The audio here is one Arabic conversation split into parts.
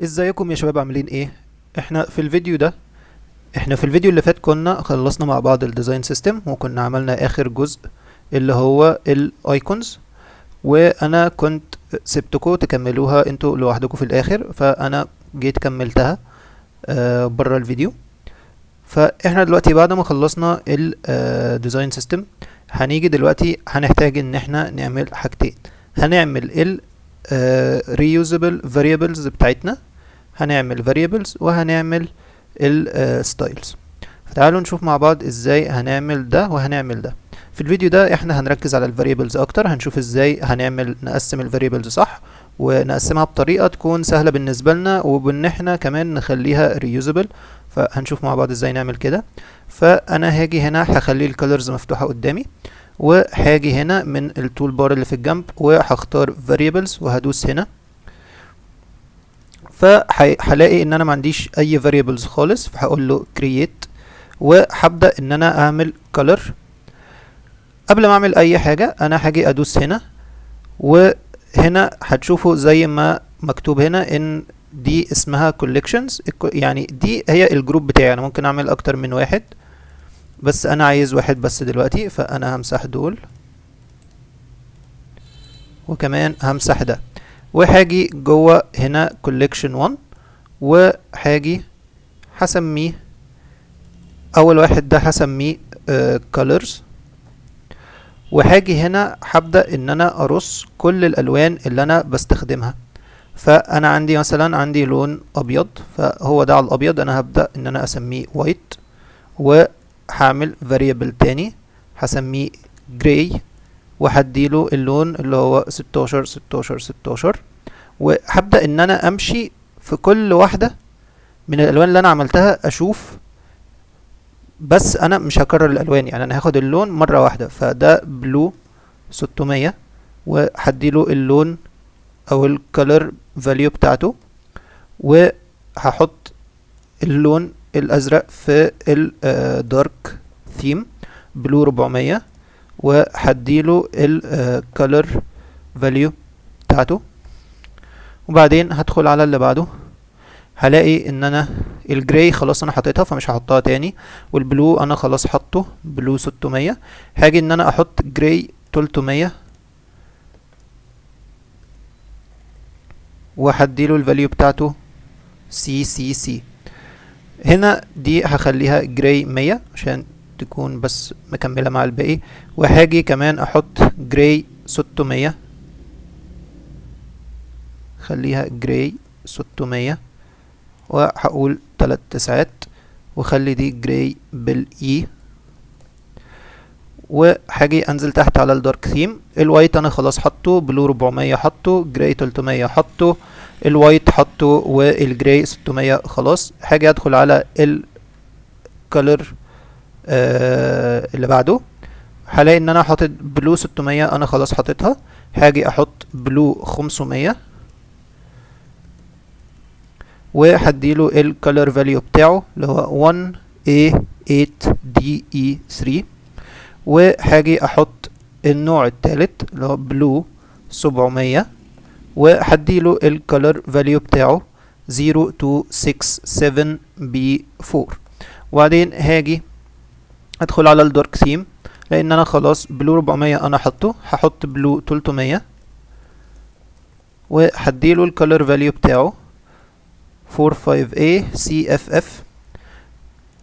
ازيكم يا شباب، عاملين ايه؟ احنا في الفيديو اللي فات كنا خلصنا مع بعض الديزاين سيستم، وكنا عملنا اخر جزء اللي هو الايكونز. وانا كنت سبتكم تكملوها انتوا لوحدكم في الاخر، فانا جيت كملتها بره الفيديو. فاحنا دلوقتي بعد ما خلصنا الديزاين سيستم، هنيجي دلوقتي هنحتاج ان احنا نعمل حاجتين. هنعمل ال reusable variables بتاعتنا، هنعمل variables وهنعمل ال styles. فتعالوا نشوف مع بعض ازاي هنعمل ده وهنعمل ده. في الفيديو ده احنا هنركز على الفاريبلز اكتر، هنشوف ازاي نقسم الفاريبلز صح، ونقسمها بطريقة تكون سهلة بالنسبة لنا، وبان احنا كمان نخليها reusable. فهنشوف مع بعض ازاي نعمل كده. فانا هاجي هنا هخلي الكالرز مفتوحة قدامي، وهاجي هنا من التول بار اللي في الجنب وهختار variables وهدوس هنا. فهلاقي ان انا ما عنديش اي variables خالص، فهقول له create وهبدأ ان انا اعمل color. قبل ما اعمل اي حاجة انا هاجي ادوس هنا، وهنا هتشوفوا زي ما مكتوب هنا ان دي اسمها collections، يعني دي هي الجروب بتاعي. انا ممكن اعمل اكتر من واحد، بس انا عايز واحد بس دلوقتي، فانا همسح دول وكمان همسح ده. وهاجي جوه هنا collection 1، وهاجي هسميه اول واحد ده هسميه colors. وهاجي هنا هبدأ ان انا ارص كل الالوان اللي انا بستخدمها. فانا عندي مثلا عندي لون ابيض، فهو ده على الابيض انا هبدأ ان انا اسميه white. وهعمل variable تاني هسميه gray، وهديله اللون اللي هو 16 16 16. وهبدأ ان انا امشي في كل واحدة من الالوان اللي انا عملتها اشوف، بس انا مش هكرر الالوان، يعني انا هاخد اللون مرة واحدة. فده بلو 600، وهديله اللون او الكالر فاليو بتاعته، وهحط اللون الازرق في الدارك ثيم بلو 400، وهديله الكالر فاليو بتاعته. وبعدين هدخل على اللي بعده، هلاقي ان انا الجراي خلاص انا حطيتها فمش هحطها تاني، والبلو انا خلاص حطه بلو 600. هاجي ان انا احط جراي 300، وهديله الفاليو بتاعته سي. هنا دي هخليها جراي 100 عشان تكون بس مكملة مع الباقي. وهاجي كمان احط جراي 600، خليها جراي 600، وهقول 3 تسعات، وخلي دي جراي بالاي. وهاجي انزل تحت على الدارك ثيم. الوايت انا خلاص حطه بلو 400، حطه جراي 300، حطه الوايت حطه، والجراي 600 خلاص. هاجي ادخل على الكالر اللي بعده، هلاقي ان انا حاطط بلو 600 انا خلاص حاططها. هاجي احط بلو 500، وهديله الكالر فاليو بتاعه اللي هو 1A8DE3. وهاجي احط النوع التالت اللي هو بلو 700، وهديله الكالر فاليو بتاعه 0267B4. وبعدين هاجي ادخل على الدارك ثيم، لان انا خلاص بلو 400 انا حطه، هحط بلو 300، وهديله الكالر فاليو بتاعه 45ACFF.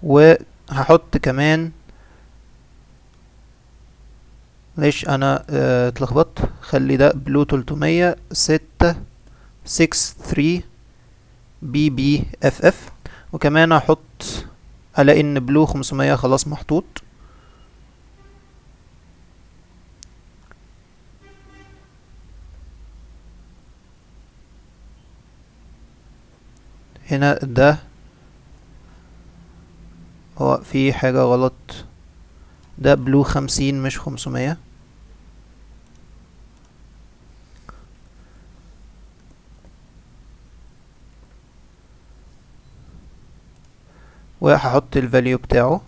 وهحط كمان، ليش انا اتلخبطت، خلي ده بلو 300 663BBFF. وكمان هحط، هلاقي ان بلو 500 خلاص محطوط. هنا ده هو في حاجة غلط، ده بلو 50 مش 500. وهحط الفاليو بتاعه،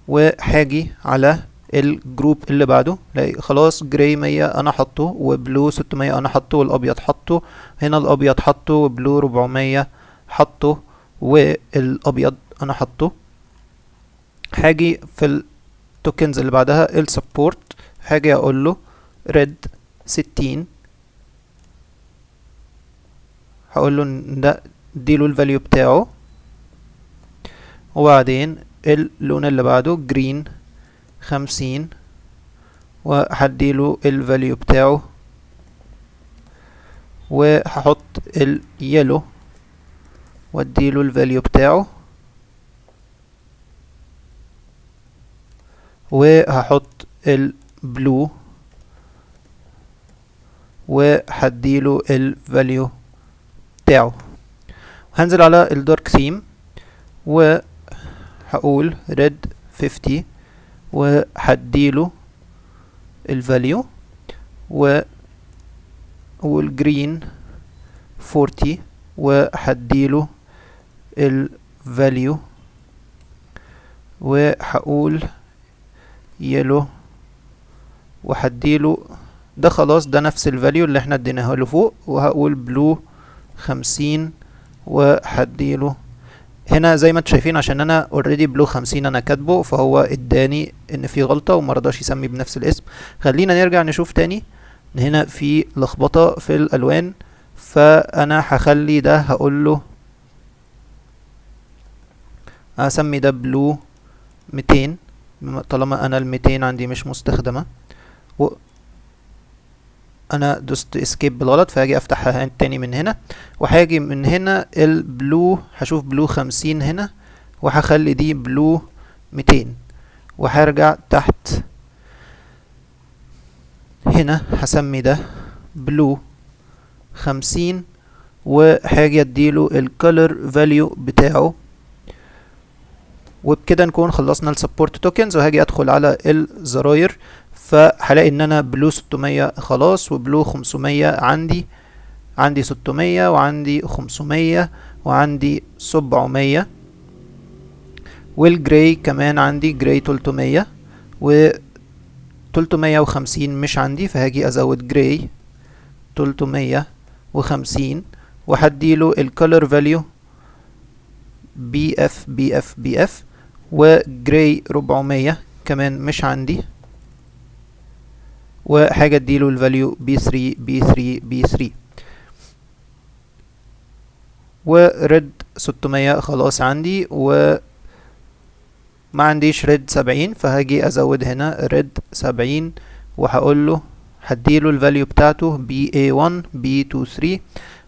وهاجي على الجروب اللي بعده. خلاص جراي 100 انا حطه، وبلو 600 انا حطه، والابيض حطه. هنا الابيض حطه، وبلو 400 حطه، والابيض انا حطه. هاجي في التوكنز اللي بعدها السبورت، هاجي اقول له ريد 60، هقول له ان ده اديله الفاليو بتاعه. وبعدين اللون اللي بعده جرين 50، وهديله الفاليو بتاعه. وهحط اليلو واديله الفاليو بتاعه، وهحط البلو وهديله الفاليو بتاعه. هنزل على الدارك ثيم وهقول ريد 50 وهديله الفاليو، والجرين 40 وهديله الفاليو، وهقول يلو وهديله ده. خلاص ده نفس الفاليو اللي احنا اديناها له فوق. وهقول بلو 50 وهديله هنا زي ما انتوا شايفين، عشان انا اوريدي بلو 50 انا كاتبه، فهو اداني ان في غلطة ومرضاش يسمي بنفس الاسم. خلينا نرجع نشوف تاني. هنا في لخبطة في الالوان، فانا هخلي ده هقول له هسمي ده بلو 200 طالما انا ال200 عندي مش مستخدمة. انا دوست اسكيب بالغلط، فهاجي افتحها تاني من هنا، وهاجي من هنا البلو هشوف بلو 50 هنا، وهخلي دي بلو 200. وهرجع تحت هنا هسمي ده بلو 50، وهاجي اديله الكولر فاليو بتاعه. وبكده نكون خلصنا السبورت توكنز. وهاجي ادخل على الزراير، فهلاقي ان انا بلو 600 خلاص، وبلو 500 عندي 600 وعندي 500 وعندي 700، والجراي كمان عندي جراي 300 و 350 مش عندي، فهاجي ازود جراي 350 وهديله الكولر فاليو بي اف. وجراي 400 كمان مش عندي، وحاجة اديله الفاليو B3. وريد 600 خلاص عندي، وما عنديش ريد 70، فهاجي ازود هنا ريد 70 وهقول له هديله الفاليو بتاعته BA1 B23.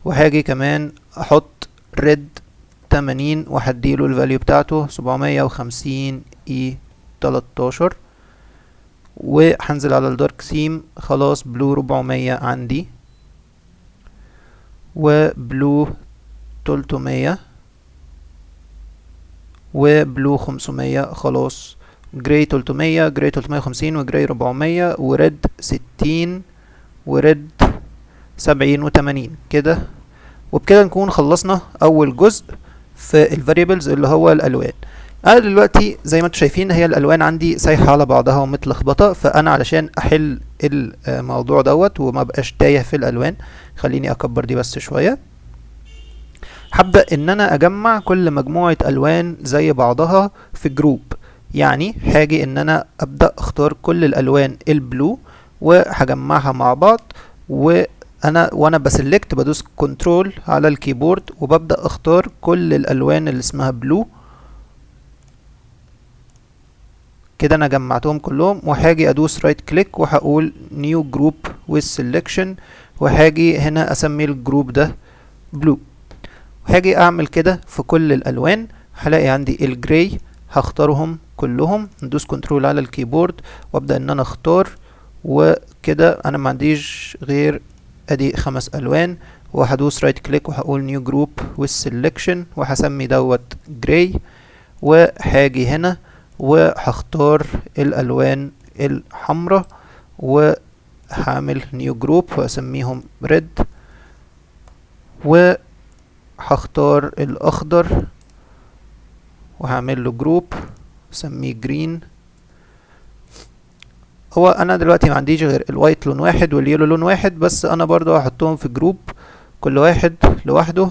وهاجي كمان احط ريد 80 وهديله الفاليو بتاعته 750 E13. وهنزل على الدارك ثيم. خلاص بلو 400 عندي، وبلو 300 وبلو 500 خلاص، جراي 300 جراي 350 وجراي 400 وريد 60 وريد 70 و80 كده. وبكده نكون خلصنا اول جزء في الفاريبلز اللي هو الالوان. انا دلوقتي زي ما انتم شايفين هي الالوان عندي سايحه على بعضها ومتلخبطه، فانا علشان احل الموضوع دوت وما بقاش تايه في الالوان، خليني اكبر دي بس شويه. هبدا ان انا اجمع كل مجموعه الوان زي بعضها في جروب. يعني هاجي ان انا ابدا اختار كل الالوان البلو وهجمعها مع بعض، وانا بسلكت بدوس كنترول على الكيبورد وببدا اختار كل الالوان اللي اسمها بلو كده. انا جمعتهم كلهم، وهاجي ادوس رايت كليك وهقول نيو جروب with selection، وهاجي هنا اسمي الجروب ده بلو. وهاجي اعمل كده في كل الالوان. هلاقي عندي الجراي هختارهم كلهم، ندوس كنترول على الكيبورد وابدا ان انا اختار. وكده انا ما عنديش غير ادي 5 الوان، وهدوس رايت كليك وهقول نيو جروب with selection وهسمي دوت جراي. وهاجي هنا وهختار الالوان الحمراء وهعمل نيو جروب واسميهم ريد، وهختار الاخضر وهعمل له جروب اسميه جرين، هو انا دلوقتي ما عنديش غير الوايت لون واحد واليلو لون واحد، بس انا برضو هحطهم في جروب كل واحد لوحده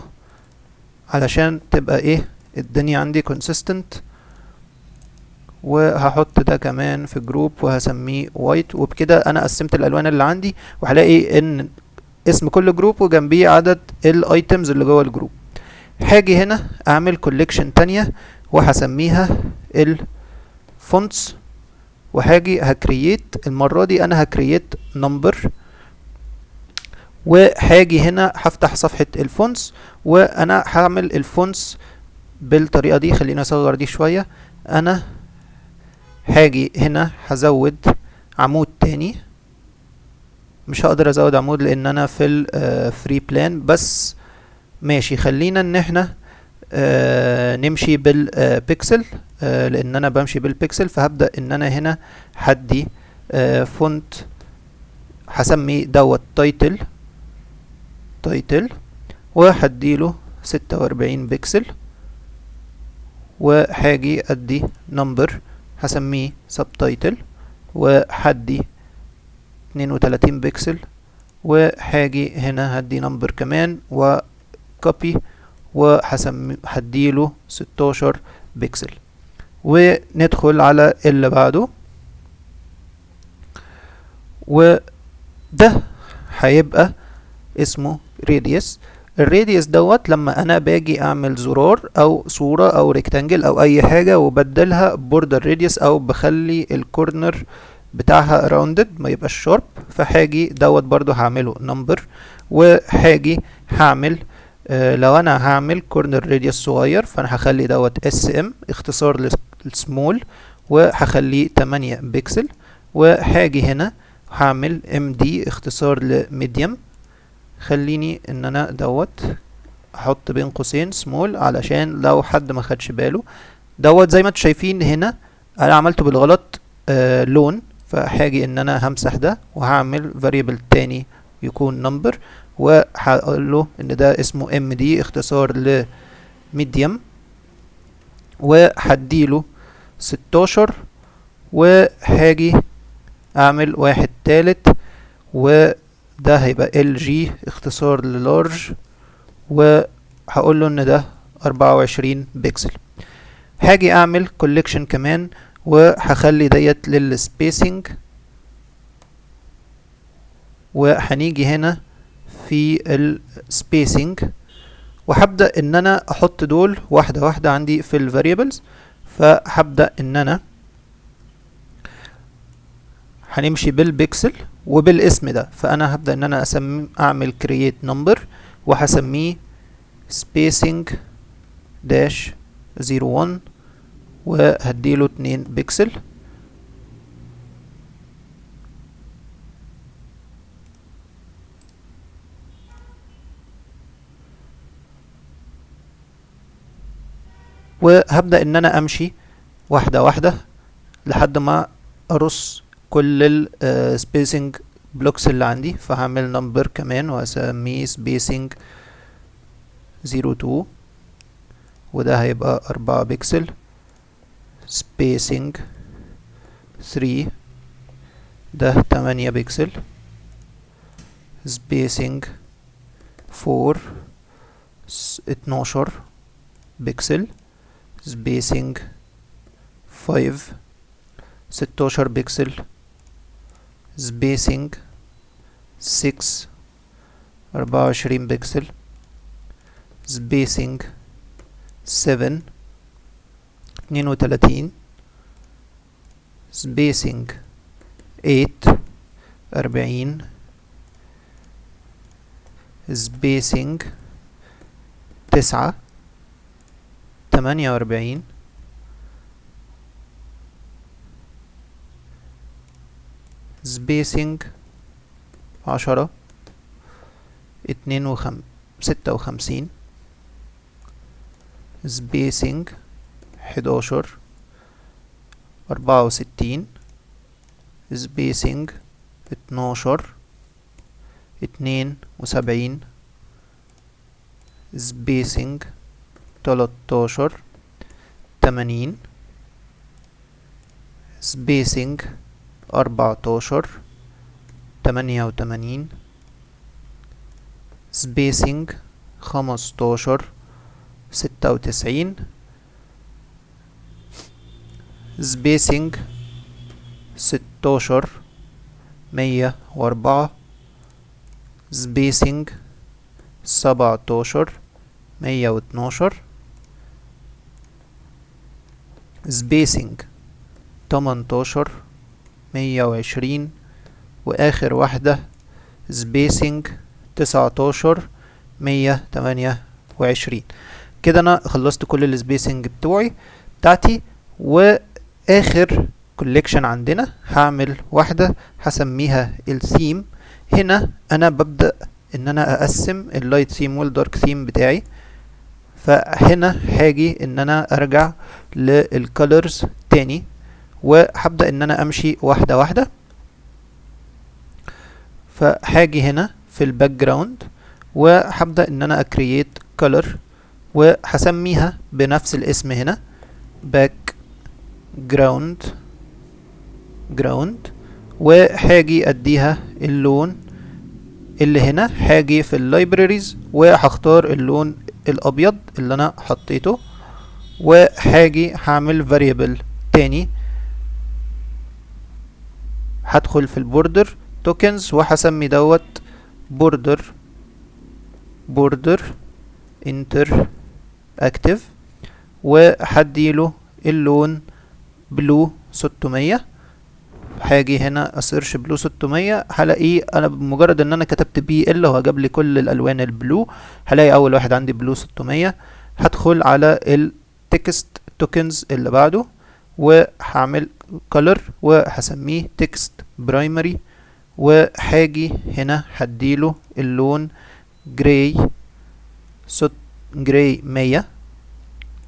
علشان تبقى ايه الدنيا عندي consistent. وهحط ده كمان في جروب وهسميه وايت، وبكده انا قسمت الالوان اللي عندي، وهلاقي ان اسم كل جروب وجنبيه عدد الايتمز اللي جوه الجروب. هاجي هنا اعمل كوليكشن تانية وهسميها الفونتس، وهاجي هكرييت المرة دي انا هكرييت نمبر، وهاجي هنا هفتح صفحة الفونتس وانا هعمل الفونتس بالطريقة دي. خلينا اصغر دي شوية. انا هاجي هنا هزود عمود تاني، مش هقدر ازود عمود لان انا في الفري بلان، بس ماشي خلينا ان احنا نمشي بالبيكسل، لان انا بمشي بالبيكسل. فهبدأ ان انا هنا هدي فونت، هسمي دوت تايتل وهديله 46 بيكسل، وهاجي ادي نمبر هسميه سبتايتل وهدي 32 بيكسل، وهاجي هنا هدي نمبر كمان وكوبي هديله 16 بيكسل. وندخل على اللي بعده، وده هيبقى اسمه راديوس. الراديوس دوت لما انا باجي اعمل زرار او صورة او ريكتانجل او اي حاجة وبدلها بوردر راديوس او بخلي الكورنر بتاعها راوندد ما يبقاش شارب، فهاجي دوت برضو هعمله نمبر، وهاجي هعمل لو انا هعمل كورنر راديوس صغير فانا هخلي دوت اس ام اختصار للسمول وهخليه 8 بكسل، وهاجي هنا هعمل ام دي اختصار لميديم. خليني ان انا دوت احط بين قوسين سمول علشان لو حد ما خدش باله. دوت زي ما انتم شايفين هنا انا عملته بالغلط لون، فهاجي ان انا همسح ده وهعمل variable تاني يكون number، وهقول له ان ده اسمه ام دي اختصار لميديم، وهديله 16، وهاجي اعمل واحد تالت وده هيبقى ال جي اختصار للارج، وهقول له ان ده 24 بكسل. هاجي اعمل كوليكشن كمان وهخلي ديت للسبيسنج، وهنيجي هنا في السبيسنج وهبدأ ان انا احط دول واحدة واحدة عندي في الفاريبلز. فهبدأ ان انا هنمشي بالبيكسل وبالاسم ده، فانا هبدأ ان انا اعمل create number وهسميه spacing dash 01 وهديله 2 بكسل، وهبدأ ان انا امشي واحدة واحدة لحد ما ارص كل السبيسنج بلوكس اللي عندي. فهعمل نمبر كمان واسميه spacing 02 وده هيبقى 4 بكسل، spacing 3 ده 8 بكسل، spacing 4 12 بكسل، spacing 5 16 بكسل، spacing 6 24 بكسل، spacing 7 32، spacing 8 40، spacing 9 48، spacing 10 56، spacing 11 64، spacing 12 72، spacing 13 80، spacing 14 88 spacing 15 96 spacing 16 104 spacing 17 112 spacing 18 120 واخر واحدة spacing 19 128. كده انا خلصت كل السبيسنج بتاعتي. واخر كوليكشن عندنا هعمل واحدة هسميها الثيم. هنا انا ببدأ ان انا اقسم اللايت ثيم والدارك ثيم بتاعي. فهنا هاجي ان انا ارجع للكالرز تاني وهبدأ ان انا امشي واحدة واحدة. فهاجي هنا في الباك جراوند وهبدأ ان انا اكرييت كولر وهسميها بنفس الاسم هنا باك جراوند وهاجي اديها اللون اللي هنا. هاجي في اللايبراريز وهختار اللون الابيض اللي انا حطيته وهاجي هعمل فاريبل تاني. هدخل في البوردر توكنز وهسمي دوت بوردر انتر اكتف وهديله اللون بلو 600. هاجي هنا اسيرش بلو 600 هلاقيه انا بمجرد ان انا كتبت بي ال هو جاب لي كل الالوان البلو. هلاقي اول واحد عندي بلو 600. هدخل على التكست توكنز اللي بعده وهعمل color وهسميه تكست برايمري وهاجي هنا هديله اللون جراي 100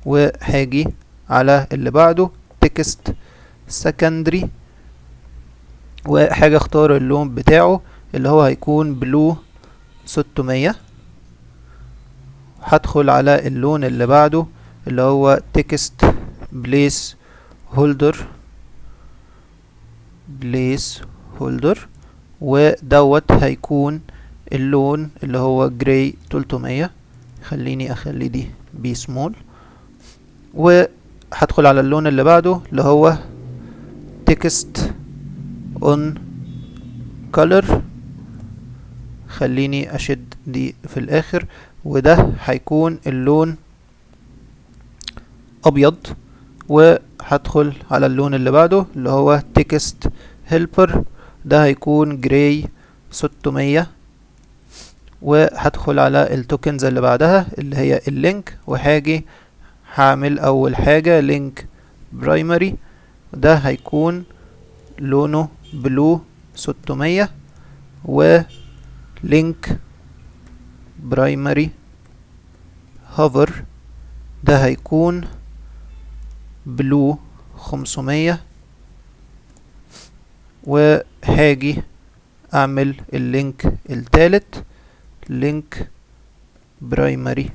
وهاجي على اللي بعده تكست سكندري وحاجة اختار اللون بتاعه اللي هو هيكون بلو 600. هدخل على اللون اللي بعده اللي هو تكست بليس هولدر ودوت هيكون اللون اللي هو جراي 300. خليني اخلي دي بي سمول. وهدخل على اللون اللي بعده اللي هو تكست اون color. خليني اشد دي في الاخر وده هيكون اللون ابيض. وهدخل على اللون اللي بعده اللي هو تكست هيلبر ده هيكون جراي 600. وهدخل على التوكنز اللي بعدها اللي هي اللينك وهاجي هعمل اول حاجة لينك برايمري ده هيكون لونه بلو 600 ولينك برايمري هوفر ده هيكون بلو 500. وهاجي اعمل اللينك التالت لينك برايمري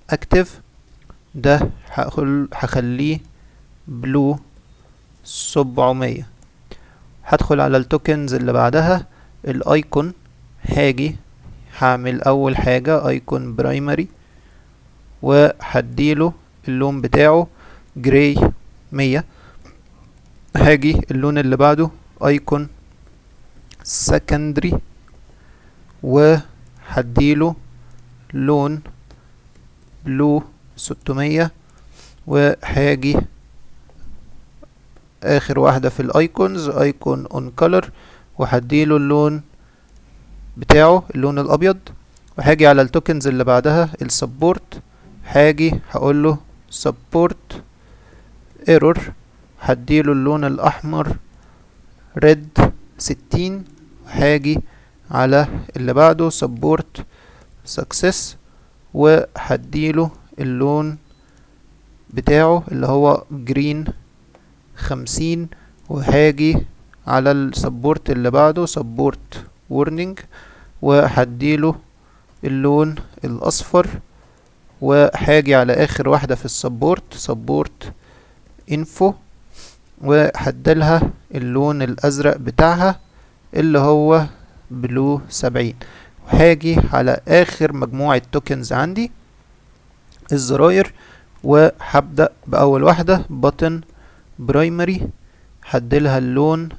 اكتف ده هخليه بلو 700. هدخل على التوكنز اللي بعدها الايكون. هاجي هعمل اول حاجة ايكون برايمري وهديله اللون بتاعه جراي 100. هاجي اللون اللي بعده ايكون سكندري وهديله لون بلو 600. وهاجي اخر واحدة في الايكونز ايكون اون كولر وهديله اللون بتاعه اللون الابيض. وهاجي على التوكنز اللي بعدها السبورت. هاجي هقوله سبورت ايرور هديله اللون الاحمر ريد 60. هاجي على اللي بعده سبورت سكسس وهديله اللون بتاعه اللي هو جرين 50. وهاجي على السبورت اللي بعده سبورت وورنينج وهديله اللون الاصفر. وهاجي على اخر واحدة في السبورت سبورت انفو وهديلها اللون الازرق بتاعها اللي هو بلو 70. وهاجي على اخر مجموعة توكنز عندي الزراير، وهبدأ بأول واحدة بutton primary، هديلها اللون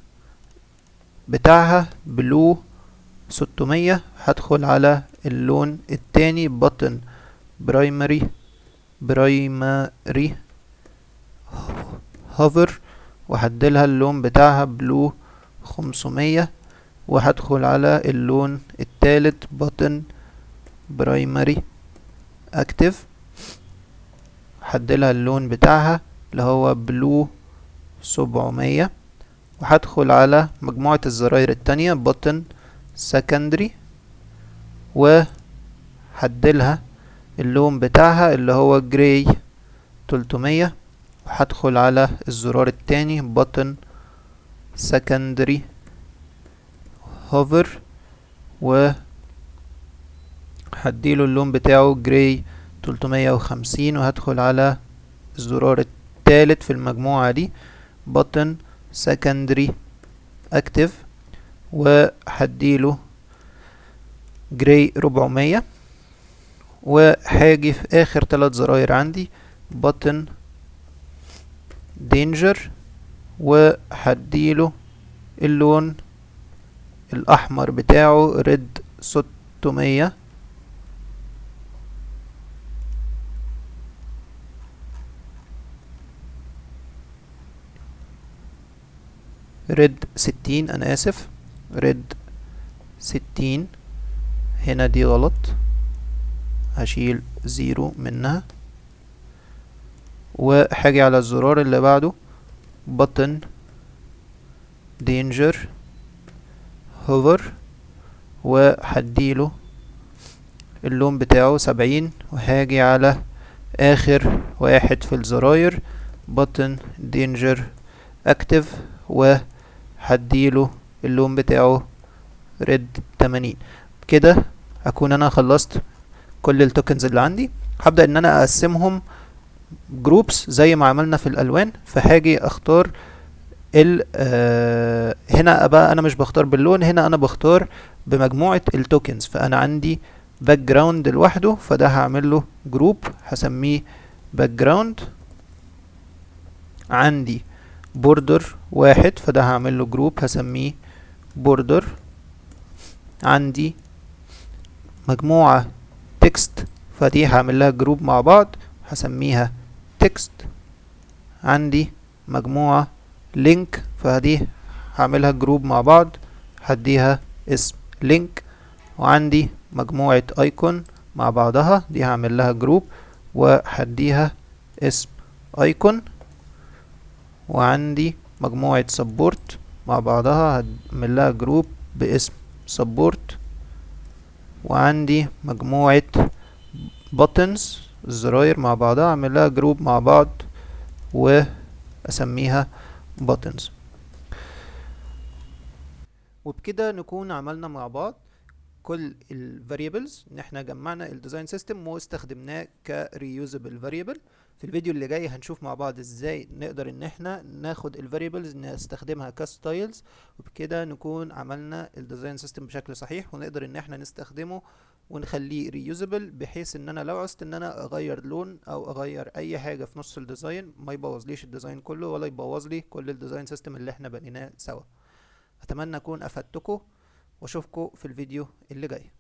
بتاعها بلو 600. هدخل على اللون التاني button primary hover، وهديلها اللون بتاعها بلو 500. وهدخل على اللون التالت button primary active، هديلها اللون بتاعها اللي هو بلو 700. وهدخل على مجموعة الزراير التانية button secondary، وهديلها اللون بتاعها اللي هو جراي 300. وهدخل على الزرار التاني button secondary hover، وهديله اللون بتاعه جراي 350. وهدخل على الزرار التالت في المجموعة دي button secondary active، وهديله جراي 400. وهاجي في اخر 3 زراير عندي button danger، وهديله اللون الاحمر بتاعه red 600. ريد 60، انا اسف، ريد 60. هنا دي غلط، هشيل 0 منها. وهاجي على الزرار اللي بعده button danger hover، وهديله اللون بتاعه 70. وهاجي على اخر واحد في الزراير button danger active، وهديله اللون بتاعه red 80. كده اكون انا خلصت كل التوكنز اللي عندي. هبدأ ان انا اقسمهم جروبس زي ما عملنا في الالوان. فهاجي اختار هنا بقى انا مش بختار باللون، هنا انا بختار بمجموعة التوكنز. فانا عندي باك جراوند لوحده، فده هعمل له جروب هسميه باك جراوند. عندي بوردر واحد، فده هعمل له جروب هسميه بوردر. عندي مجموعة تكست، فدي هعمل لها جروب مع بعض هسميها تكست. عندي مجموعة لينك، فدي هعملها جروب مع بعض هديها اسم لينك. وعندي مجموعة ايكون مع بعضها، دي هعمل لها جروب وهديها اسم ايكون. وعندي مجموعة سبورت مع بعضها هعمل لها جروب باسم سبورت. وعندي مجموعة buttons الزراير مع بعضها اعمل لها جروب مع بعض واسميها buttons. وبكده نكون عملنا مع بعض كل ال variables، ان احنا جمعنا ال design system واستخدمناه ك reusable variable. في الفيديو اللي جاي هنشوف مع بعض ازاي نقدر ان احنا ناخد ال variables نستخدمها ك styles، وبكده نكون عملنا ال design system بشكل صحيح ونقدر ان احنا نستخدمه ونخليه reusable، بحيث ان انا لو عوزت ان انا اغير لون او اغير اي حاجة في نص الديزاين ما يبوظليش الديزاين كله ولا يبوظ لي كل الديزاين سيستم اللي احنا بنيناه سوا. اتمنى اكون افدتكم واشوفكم في الفيديو اللي جاي.